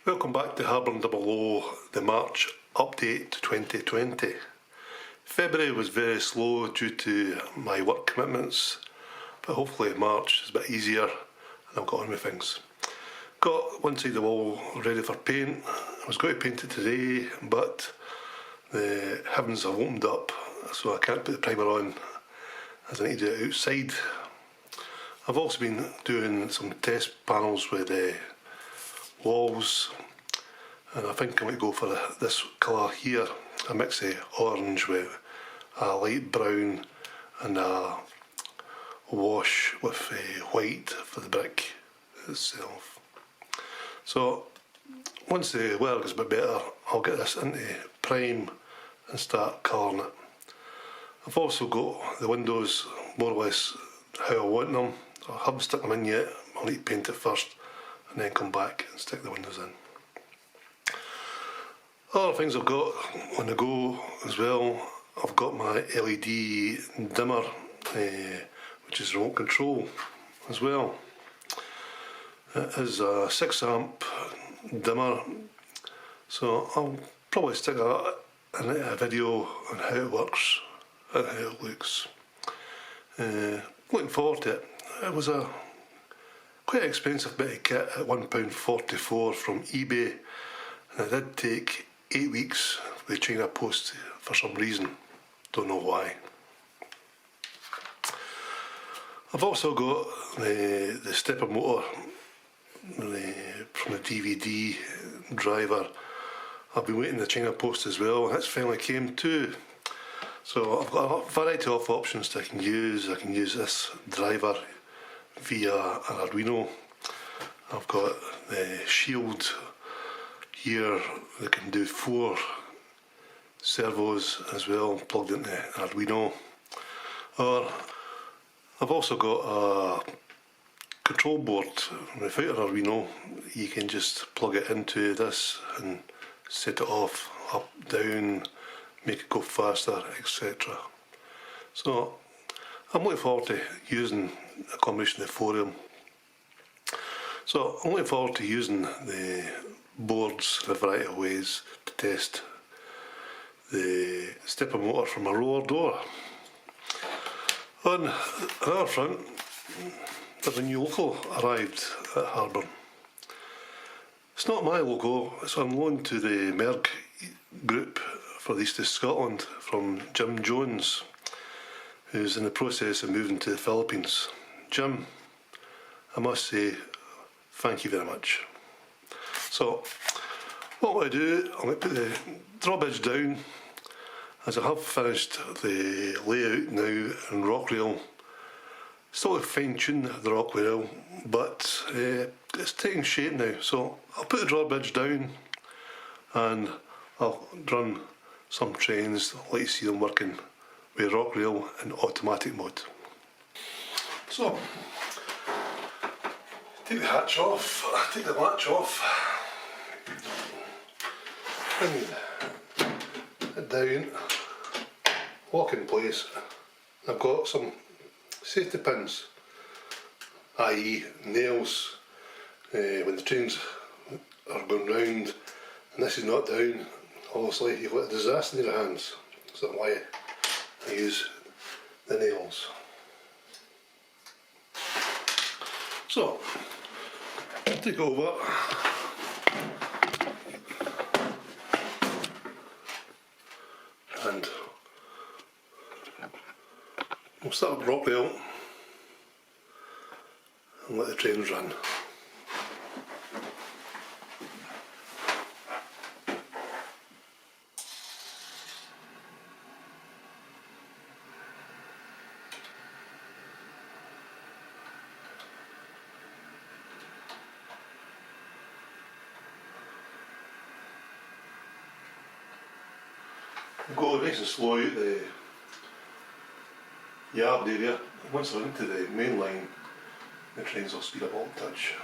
Welcome back to Harbour Double O, the March update 2020. February was very slow due to my work commitments, but hopefully March is a bit easier and I've got on with things. Got one side of the wall ready for paint. I was going to paint it today, but the heavens have opened up, so I can't put the primer on as I need to do it outside. I've also been doing some test panels with walls, and I think I'm going to go for this colour here. I mix the orange with a light brown and a wash with white for the brick itself. So once the weather gets a bit better, I'll get this into prime and start colouring it. I've also got the windows more or less how I want them. I haven't stuck them in yet. I'll need to paint it first and then come back and stick the windows in. Other things I've got on the go as well, I've got my LED dimmer, which is remote control as well. It is a 6 amp dimmer, so I'll probably stick that in a video on how it works and how it looks. Looking forward to it. It was a quite expensive bit of kit at £1.44 from eBay, and it did take 8 weeks with China Post for some reason, don't know why. I've also got the stepper motor from the DVD driver. I've been waiting the China Post as well, and it's finally came too. So I've got a variety of options that I can use. I can use this driver via an Arduino. I've got the shield here that can do 4 servos as well, plugged into Arduino. Or I've also got a control board without an Arduino. You can just plug it into this and set it off, up, down, make it go faster, etc. So I'm looking forward to using a combination of 4 of them. So I'm looking forward to using the boards in a variety of ways to test the stepper motor from a roller door. On another front, there's a new logo arrived at Harbour. It's not my logo, it's on loan to the Merg group for the East of Scotland from Jim Jones, who's in the process of moving to the Philippines. Jim, I must say thank you very much. So what I do, I'm going to put the drawbridge down, as I have finished the layout now in Rockrail. Still to fine tune the Rockrail, but it's taking shape now. So I'll put the drawbridge down and I'll run some trains, I'll let you see them working with Rockrail in automatic mode. So, take the hatch off, take the latch off, bring it down, lock in place. I've got some safety pins, i.e. nails, when the trains are going round and this is not down, obviously you've got a disaster in your hands, so that's why I use the nails. So, take over and we'll start with Rockrail and let the trains run. Go nice and slow out the yard area. Once they're into the main line, the trains will speed up all the touch.